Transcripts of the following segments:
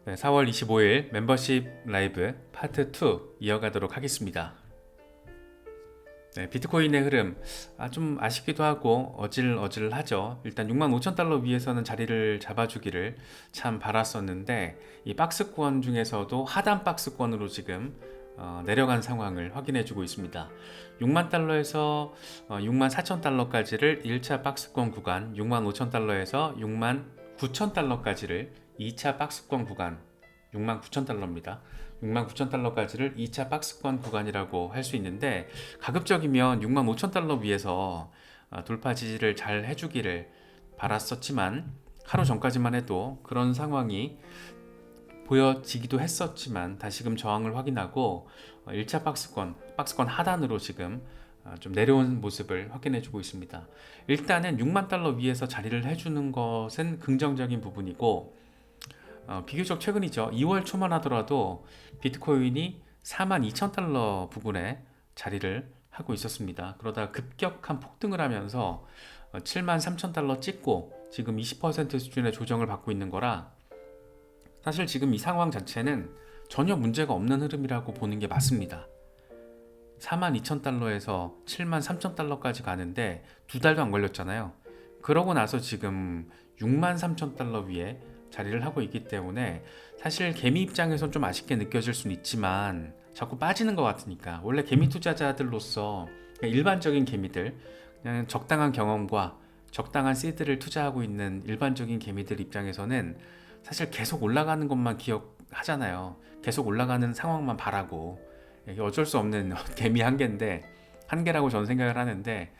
네, 4월 25일 멤버십 라이브 파트 2 이어가도록 하겠습니다. 네, 비트코인의 흐름 좀 아쉽기도 하고 어질어질하죠. 일단 65,000달러 위에서는 자리를 잡아주기를 참 바랐었는데 이 박스권 중에서도 하단 박스권으로 지금 내려간 상황을 확인해주고 있습니다. 6만 달러에서 6만 4천 달러까지를 1차 박스권 구간, 6만 5천 달러에서 6만 9천 달러까지를 2차 박스권 구간, 6만 9천 달러입니다. 6만 9천 달러까지를 2차 박스권 구간이라고 할 수 있는데, 가급적이면 6만 5천 달러 위에서 돌파 지지를 잘 해주기를 바랐었지만, 하루 전까지만 해도 그런 상황이 보여지기도 했었지만 다시금 저항을 확인하고 1차 박스권 하단으로 지금 좀 내려온 모습을 확인해주고 있습니다. 일단은 6만 달러 위에서 자리를 해주는 것은 긍정적인 부분이고, 비교적 최근이죠. 2월 초만 하더라도 비트코인이 4만 2천 달러 부근에 자리를 하고 있었습니다. 그러다 급격한 폭등을 하면서 7만 3천 달러 찍고 지금 20% 수준의 조정을 받고 있는 거라, 사실 지금 이 상황 자체는 전혀 문제가 없는 흐름이라고 보는 게 맞습니다. 4만 2천 달러에서 7만 3천 달러까지 가는데 두 달도 안 걸렸잖아요. 그러고 나서 지금 6만 3천 달러 위에 자리를 하고 있기 때문에 사실 개미 입장에선 좀 아쉽게 느껴질 수는 있지만 자꾸 빠지는 것 같으니까, 원래 개미 투자자들로서 일반적인 개미들, 그냥 적당한 경험과 적당한 시드를 투자하고 있는 일반적인 개미들 입장에서는 사실 계속 올라가는 것만 기억하잖아요. 계속 올라가는 상황만 바라고. 이게 어쩔 수 없는 개미 한계라고 저는 생각을 하는데,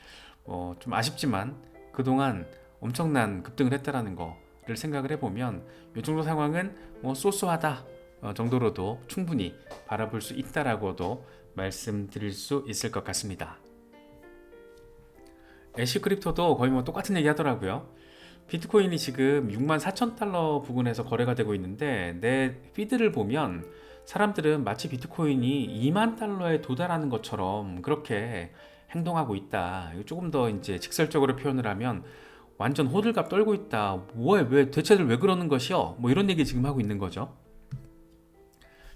좀 아쉽지만 그동안 엄청난 급등을 했다라는 거를 생각을 해보면 이 정도 상황은 쏘쏘하다 정도로도 충분히 바라볼 수 있다라고도 말씀드릴 수 있을 것 같습니다. 애쉬 크립토도 거의 똑같은 얘기 하더라고요. 비트코인이 지금 6만 4천 달러 부근에서 거래가 되고 있는데, 내 피드를 보면 사람들은 마치 비트코인이 2만 달러에 도달하는 것처럼 그렇게 행동하고 있다. 조금 더 이제 직설적으로 표현을 하면 완전 호들갑 떨고 있다. 왜 대체들 왜 그러는 것이요? 이런 얘기 지금 하고 있는 거죠.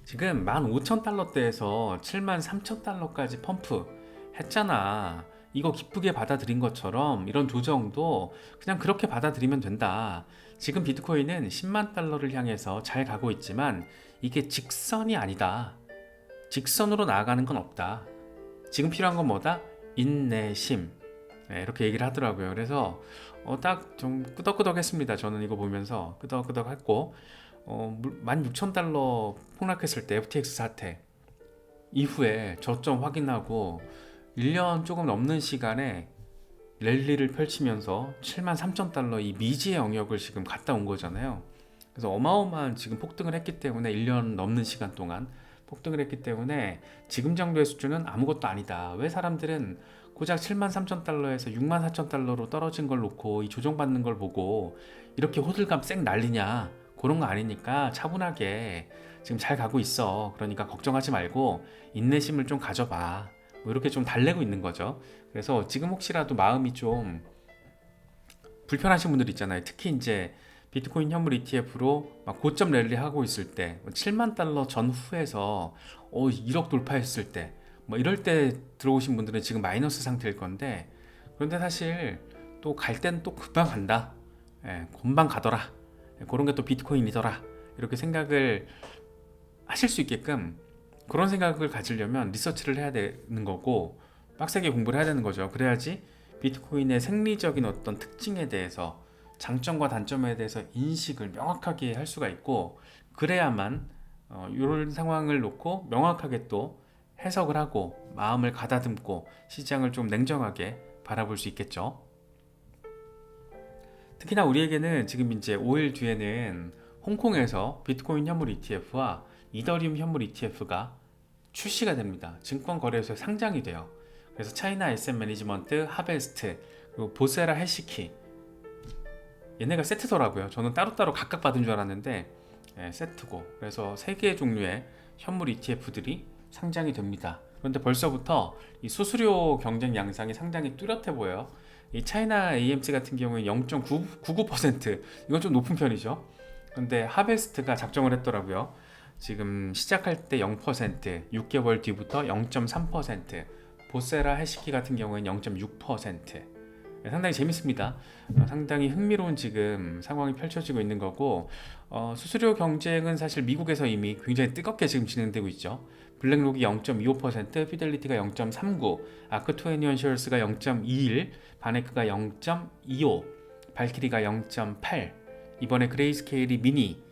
지금 15,000달러대에서 7만 3천 달러까지 펌프 했잖아. 이거 기쁘게 받아들인 것처럼 이런 조정도 그냥 그렇게 받아들이면 된다. 지금 비트코인은 10만 달러를 향해서 잘 가고 있지만 이게 직선이 아니다. 직선으로 나아가는 건 없다. 지금 필요한 건 뭐다? 인내심. 네, 이렇게 얘기를 하더라고요. 그래서 딱 좀 끄덕끄덕했습니다. 저는 이거 보면서 끄덕끄덕했고, 16,000달러 폭락했을 때 FTX 사태 이후에 저점 확인하고 1년 조금 넘는 시간에 랠리를 펼치면서 7만 3천 달러 이 미지의 영역을 지금 갔다 온 거잖아요. 그래서 어마어마한 지금 폭등을 했기 때문에 1년 넘는 시간 동안 폭등을 했기 때문에 지금 정도의 수준은 아무것도 아니다. 왜 사람들은 고작 7만 3천 달러에서 6만 4천 달러로 떨어진 걸 놓고 이 조정받는 걸 보고 이렇게 호들갑 쌩 날리냐. 그런 거 아니니까 차분하게 지금 잘 가고 있어. 그러니까 걱정하지 말고 인내심을 좀 가져봐. 이렇게 좀 달래고 있는 거죠. 그래서 지금 혹시라도 마음이 좀 불편하신 분들 있잖아요. 특히 이제 비트코인 현물 ETF로 막 고점 랠리 하고 있을 때, 7만 달러 전후에서 1억 돌파했을 때, 이럴 때 들어오신 분들은 지금 마이너스 상태일 건데, 그런데 사실 또 갈 때는 또 금방 간다. 금방 가더라. 그런 게 또 비트코인이더라. 이렇게 생각을 하실 수 있게끔, 그런 생각을 가지려면 리서치를 해야 되는 거고 빡세게 공부를 해야 되는 거죠. 그래야지 비트코인의 생리적인 어떤 특징에 대해서, 장점과 단점에 대해서 인식을 명확하게 할 수가 있고, 그래야만 이런 상황을 놓고 명확하게 또 해석을 하고 마음을 가다듬고 시장을 좀 냉정하게 바라볼 수 있겠죠. 특히나 우리에게는 지금 이제 5일 뒤에는 홍콩에서 비트코인 현물 ETF와 이더리움 현물 ETF가 출시가 됩니다. 증권거래소에 상장이 돼요. 그래서 차이나 에셋 매니지먼트, 하베스트, 그리고 보세라 해시키, 얘네가 세트더라고요. 저는 따로따로 각각 받은 줄 알았는데 세트고, 그래서 3개의 종류의 현물 ETF들이 상장이 됩니다. 그런데 벌써부터 이 수수료 경쟁 양상이 상당히 뚜렷해 보여요. 이 차이나 AMC 같은 경우에 0.99%, 이건 좀 높은 편이죠. 근데 하베스트가 작정을 했더라고요. 지금 시작할 때 0%, 6개월 뒤부터 0.3%, 보세라 해시키 같은 경우에는 0.6%. 상당히 재밌습니다. 상당히 흥미로운 지금 상황이 펼쳐지고 있는 거고, 수수료 경쟁은 사실 미국에서 이미 굉장히 뜨겁게 지금 진행되고 있죠. 블랙록이 0.25%, 피델리티가 0.39, 아크2애니언셜스가 0.21, 바네크가 0.25, 발키리가 0.8, 이번에 그레이스케일이 미니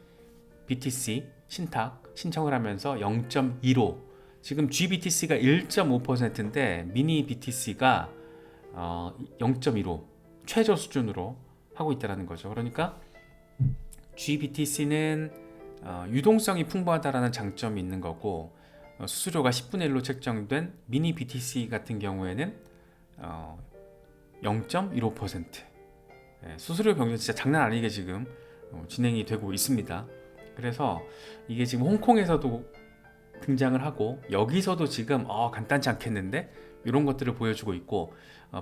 BTC 신탁 신청을 하면서 0.15, 지금 GBTC가 1.5%인데 미니 BTC가 0.15 최저 수준으로 하고 있다는 거죠. 그러니까 GBTC는 유동성이 풍부하다라는 장점이 있는 거고, 수수료가 10분의 1로 책정된 미니 BTC 같은 경우에는 0.15%. 수수료 경쟁 진짜 장난 아니게 지금 진행이 되고 있습니다. 그래서 이게 지금 홍콩에서도 등장을 하고, 여기서도 지금 간단치 않겠는데 이런 것들을 보여주고 있고,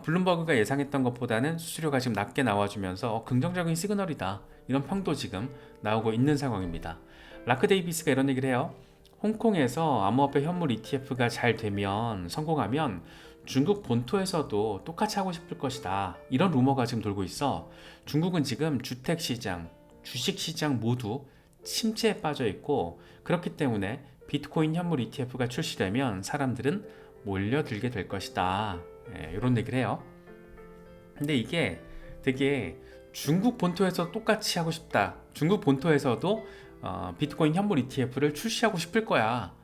블룸버그가 예상했던 것보다는 수수료가 지금 낮게 나와주면서 긍정적인 시그널이다, 이런 평도 지금 나오고 있는 상황입니다. 라크 데이비스가 이런 얘기를 해요. 홍콩에서 암호화폐 현물 ETF가 잘 되면, 성공하면 중국 본토에서도 똑같이 하고 싶을 것이다, 이런 루머가 지금 돌고 있어. 중국은 지금 주택시장, 주식시장 모두 침체에 빠져 있고, 그렇기 때문에 비트코인 현물 ETF가 출시되면 사람들은 몰려들게 될 것이다, 이런 얘기를 해요. 근데 이게 되게 중국 본토에서 똑같이 하고 싶다, 중국 본토에서도 비트코인 현물 ETF를 출시하고 싶을 거야,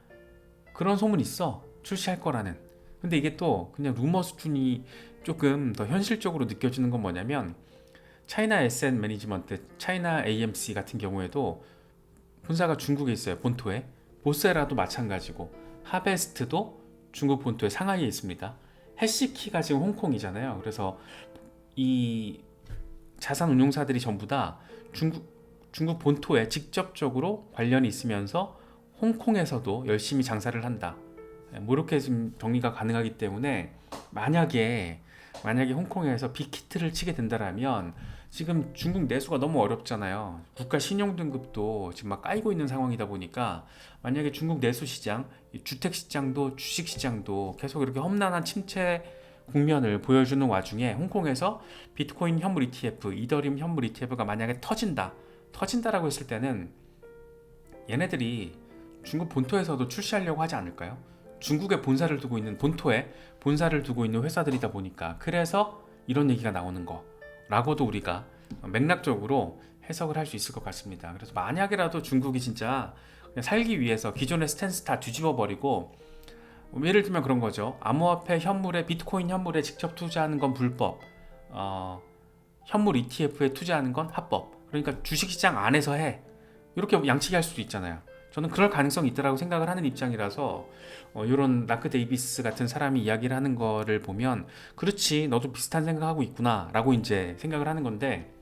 그런 소문이 있어, 출시할 거라는. 근데 이게 또 그냥 루머 수준이 조금 더 현실적으로 느껴지는 건 뭐냐면, 차이나 에셋 매니지먼트, 차이나 AMC 같은 경우에도 본사가 중국에 있어요, 본토에. 보세라도 마찬가지고, 하베스트도 중국 본토의 상하이에 있습니다. 해시키가 지금 홍콩이잖아요. 그래서 이 자산 운용사들이 전부 다 중국 본토에 직접적으로 관련이 있으면서 홍콩에서도 열심히 장사를 한다, 뭐 이렇게 지금 정리가 가능하기 때문에, 만약에 홍콩에서 빅히트를 치게 된다면, 지금 중국 내수가 너무 어렵잖아요. 국가 신용등급도 지금 막 까이고 있는 상황이다 보니까, 만약에 중국 내수 시장, 주택시장도 주식시장도 계속 이렇게 험난한 침체 국면을 보여주는 와중에, 홍콩에서 비트코인 현물 ETF, 이더리움 현물 ETF가 만약에 터진다라고 했을 때는 얘네들이 중국 본토에서도 출시하려고 하지 않을까요? 중국에 본사를 두고 있는, 본토에 본사를 두고 있는 회사들이다 보니까, 그래서 이런 얘기가 나오는 거라고도 우리가 맥락적으로 해석을 할 수 있을 것 같습니다. 그래서 만약이라도 중국이 진짜 그냥 살기 위해서 기존의 스탠스 다 뒤집어 버리고, 예를 들면 그런 거죠. 암호화폐 현물에, 비트코인 현물에 직접 투자하는 건 불법, 현물 ETF에 투자하는 건 합법, 그러니까 주식시장 안에서 해, 이렇게 양치기 할 수도 있잖아요. 저는 그럴 가능성이 있다고 생각을 하는 입장이라서, 이런 라크 데이비스 같은 사람이 이야기를 하는 거를 보면, 그렇지, 너도 비슷한 생각하고 있구나 라고 이제 생각을 하는 건데,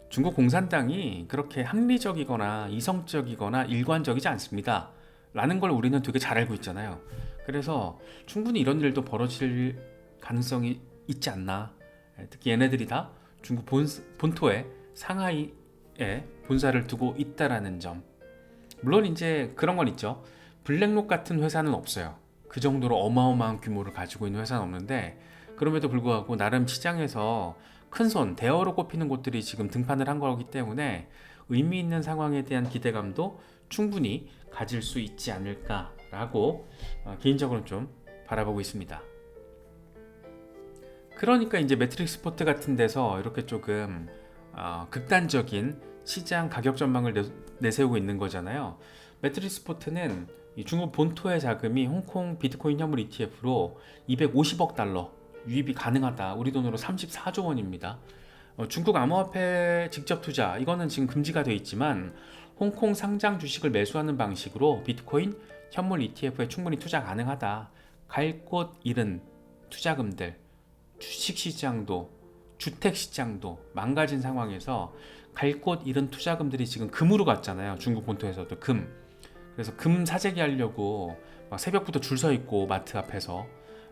중국 공산당이 그렇게 합리적이거나 이성적이거나 일관적이지 않습니다 라는 걸 우리는 되게 잘 알고 있잖아요. 그래서 충분히 이런 일도 벌어질 가능성이 있지 않나. 특히 얘네들이 다 중국 본토에, 상하이에 본사를 두고 있다라는 점. 물론 이제 그런 건 있죠. 블랙록 같은 회사는 없어요. 그 정도로 어마어마한 규모를 가지고 있는 회사는 없는데, 그럼에도 불구하고 나름 시장에서 큰손, 대어로 꼽히는 곳들이 지금 등판을 한 거기 때문에 의미 있는 상황에 대한 기대감도 충분히 가질 수 있지 않을까라고 개인적으로는 좀 바라보고 있습니다. 그러니까 이제 매트릭스 포트 같은 데서 이렇게 조금 극단적인 시장 가격 전망을 내세우고 있는 거잖아요. 매트릭스 포트는 중국 본토의 자금이 홍콩 비트코인 현물 ETF로 250억 달러 유입이 가능하다. 우리 돈으로 34조 원입니다. 중국 암호화폐 직접 투자, 이거는 지금 금지가 되어 있지만, 홍콩 상장 주식을 매수하는 방식으로 비트코인 현물 ETF에 충분히 투자 가능하다. 갈 곳 잃은 투자금들, 주식시장도 주택시장도 망가진 상황에서 갈 곳 잃은 투자금들이 지금 금으로 갔잖아요. 중국 본토에서도 금. 그래서 금 사재기 하려고 막 새벽부터 줄 서 있고, 마트 앞에서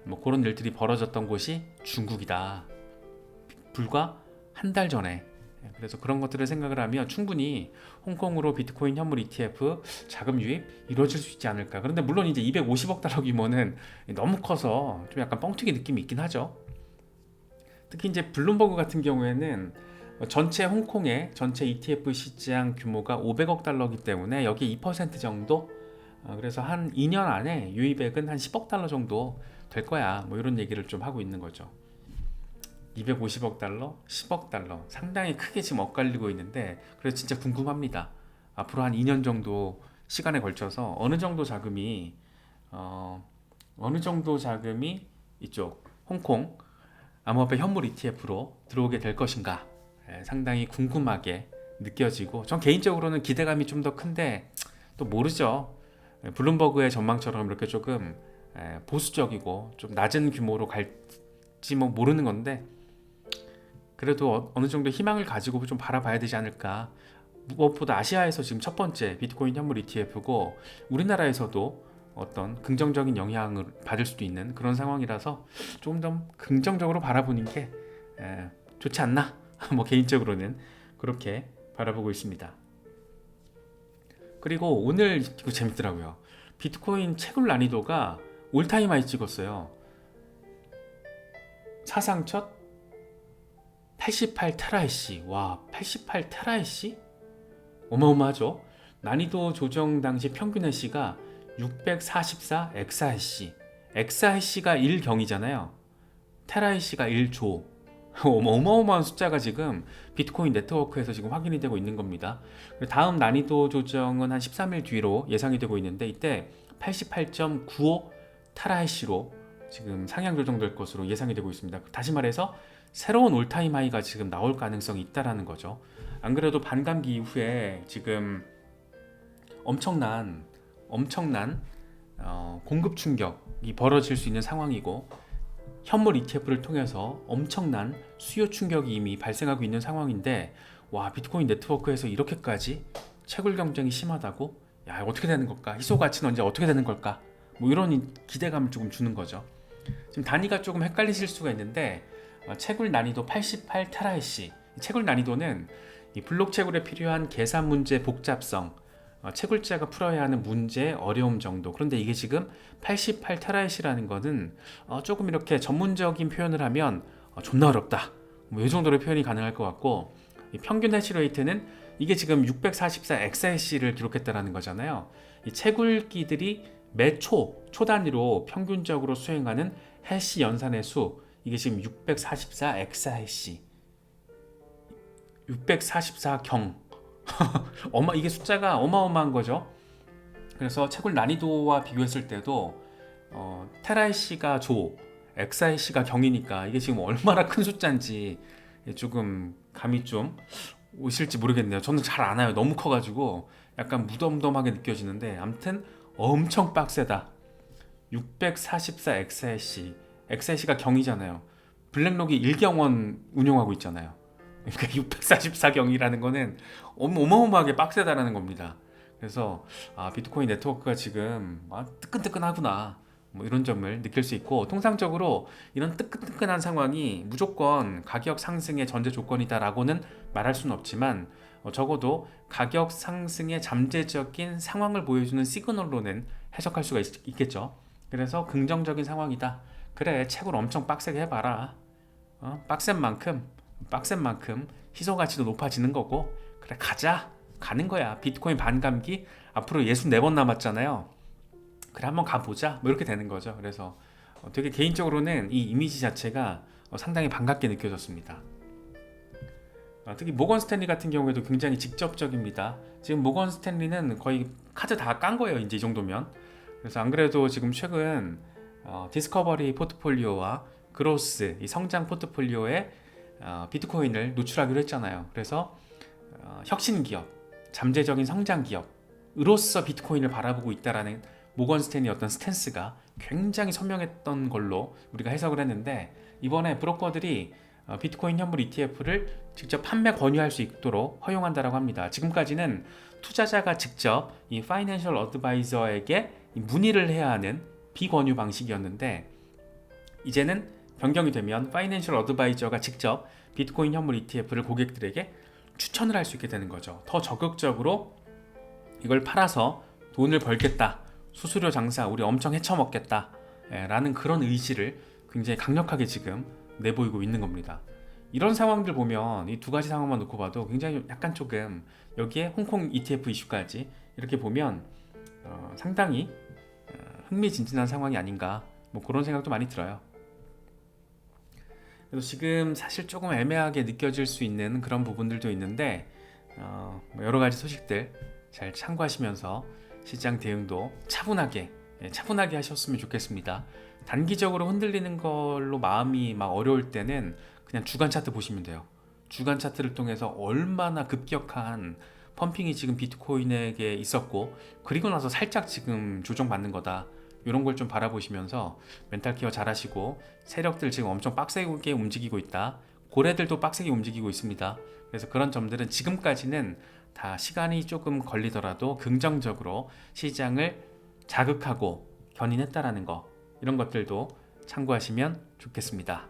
뭐 그런 일들이 벌어졌던 곳이 중국이다. 불과 한 달 전에 그래서 그런 것들을 생각을 하면 충분히 홍콩으로 비트코인 현물 ETF 자금 유입 이루어질 수 있지 않을까. 그런데 물론 이제 250억 달러 규모는 너무 커서 좀 약간 뻥튀기 느낌이 있긴 하죠. 특히 이제 블룸버그 같은 경우에는 전체 홍콩의 전체 ETF 시장 규모가 500억 달러이기 때문에 여기 2% 정도, 그래서 한 2년 안에 유입액은 한 10억 달러 정도 될 거야, 뭐 이런 얘기를 좀 하고 있는 거죠. 250억 달러, 10억 달러 상당히 크게 지금 엇갈리고 있는데, 그래서 진짜 궁금합니다. 앞으로 한 2년 정도 시간에 걸쳐서 어느 정도 자금이 이쪽 홍콩 암호화폐 현물 ETF로 들어오게 될 것인가, 상당히 궁금하게 느껴지고, 전 개인적으로는 기대감이 좀 더 큰데 또 모르죠. 블룸버그의 전망처럼 이렇게 조금 보수적이고 좀 낮은 규모로 갈지 뭐 모르는 건데, 그래도 어느 정도 희망을 가지고 좀 바라봐야 되지 않을까. 무엇보다 아시아에서 지금 첫 번째 비트코인 현물 ETF고 우리나라에서도 어떤 긍정적인 영향을 받을 수도 있는 그런 상황이라서 조금 더 긍정적으로 바라보는 게 좋지 않나. 뭐 개인적으로는 그렇게 바라보고 있습니다. 그리고 오늘 이거 재밌더라고요. 비트코인 채굴 난이도가 올타임 하이 찍었어요. 사상 첫 88 테라해시. 와, 88 테라해시? 어마어마하죠. 난이도 조정 당시 평균 해시가 644 엑사해시. 엑사해시가 1경이잖아요. 테라해시가 1조. 어마어마한 숫자가 지금 비트코인 네트워크에서 지금 확인이 되고 있는 겁니다. 다음 난이도 조정은 한 13일 뒤로 예상이 되고 있는데, 이때 88.95 테라해시로 지금 상향 조정될 것으로 예상이 되고 있습니다. 다시 말해서 새로운 올타임 하이가 지금 나올 가능성이 있다라는 거죠. 안 그래도 반감기 이후에 지금 엄청난 공급 충격이 벌어질 수 있는 상황이고, 현물 ETF를 통해서 엄청난 수요 충격이 이미 발생하고 있는 상황인데, 와, 비트코인 네트워크에서 이렇게까지 채굴 경쟁이 심하다고? 야, 어떻게 되는 걸까? 희소 가치는 언제 어떻게 되는 걸까? 뭐 이런 기대감을 조금 주는 거죠. 지금 단위가 조금 헷갈리실 수가 있는데, 채굴 난이도 88 테라해시. 채굴 난이도는 이 블록 채굴에 필요한 계산 문제 복잡성, 채굴자가 풀어야 하는 문제의 어려움 정도. 그런데 이게 지금 88 테라해시라는 거는 조금 이렇게 전문적인 표현을 하면 존나 어렵다, 뭐 이 정도로 표현이 가능할 것 같고, 이 평균 해시 레이트는 이게 지금 644 엑사해시를 기록했다라는 거잖아요. 이 채굴기들이 매 초 단위로 평균적으로 수행하는 해시 연산의 수, 이게 지금 644 엑사해시, 644경. 이게 숫자가 어마어마한 거죠. 그래서 채굴 난이도와 비교했을 때도 테라해시가 조, 엑사해시가 경이니까 이게 지금 얼마나 큰 숫자인지 조금 감이 좀 오실지 모르겠네요. 저는 잘 안 와요. 너무 커가지고 약간 무덤덤하게 느껴지는데, 아무튼 엄청 빡세다. 644 엑사해시, 엑사해시가 경이잖아요. 블랙록이 1경원 운영하고 있잖아요. 그러니까 644경이라는 거는 어마어마하게 빡세다라는 겁니다. 그래서 비트코인 네트워크가 지금 뜨끈뜨끈하구나, 뭐 이런 점을 느낄 수 있고, 통상적으로 이런 뜨끈뜨끈한 상황이 무조건 가격 상승의 전제 조건이다라고는 말할 수는 없지만, 적어도 가격 상승의 잠재적인 상황을 보여주는 시그널로는 해석할 수가 있겠죠. 그래서 긍정적인 상황이다. 그래, 채굴 엄청 빡세게 해봐라. 빡센 만큼 희소 가치도 높아지는 거고, 그래 가자, 가는 거야. 비트코인 반감기 앞으로 64번 남았잖아요. 그래 한번 가보자, 뭐 이렇게 되는 거죠. 그래서 되게 개인적으로는 이 이미지 자체가 상당히 반갑게 느껴졌습니다. 특히 모건 스탠리 같은 경우에도 굉장히 직접적입니다. 지금 모건 스탠리는 거의 카드 다 깐 거예요, 이제 이 정도면. 그래서 안 그래도 지금 최근 디스커버리 포트폴리오와 그로스, 이 성장 포트폴리오에 비트코인을 노출하기로 했잖아요. 그래서 혁신 기업, 잠재적인 성장 기업으로서 비트코인을 바라보고 있다라는 모건 스탠리의 어떤 스탠스가 굉장히 선명했던 걸로 우리가 해석을 했는데, 이번에 브로커들이 비트코인 현물 ETF를 직접 판매 권유할 수 있도록 허용한다라고 합니다. 지금까지는 투자자가 직접 이 파이낸셜 어드바이저에게 문의를 해야 하는 비권유 방식이었는데, 이제는 변경이 되면 파이낸셜 어드바이저가 직접 비트코인 현물 ETF를 고객들에게 추천을 할 수 있게 되는 거죠. 더 적극적으로 이걸 팔아서 돈을 벌겠다, 수수료 장사 우리 엄청 헤쳐먹겠다 라는 그런 의지를 굉장히 강력하게 지금 내보이고 있는 겁니다. 이런 상황들 보면 이 두 가지 상황만 놓고 봐도 굉장히 약간 조금, 여기에 홍콩 ETF 이슈까지 이렇게 보면 상당히 흥미진진한 상황이 아닌가, 뭐 그런 생각도 많이 들어요. 그래서 지금 사실 조금 애매하게 느껴질 수 있는 그런 부분들도 있는데 여러 가지 소식들 잘 참고하시면서 시장 대응도 차분하게 하셨으면 좋겠습니다. 단기적으로 흔들리는 걸로 마음이 막 어려울 때는 그냥 주간 차트 보시면 돼요. 주간 차트를 통해서 얼마나 급격한 펌핑이 지금 비트코인에게 있었고, 그리고 나서 살짝 지금 조정받는 거다, 이런 걸 좀 바라보시면서 멘탈 케어 잘 하시고, 세력들 지금 엄청 빡세게 움직이고 있다, 고래들도 빡세게 움직이고 있습니다. 그래서 그런 점들은 지금까지는 다 시간이 조금 걸리더라도 긍정적으로 시장을 자극하고 견인했다라는 거, 이런 것들도 참고하시면 좋겠습니다.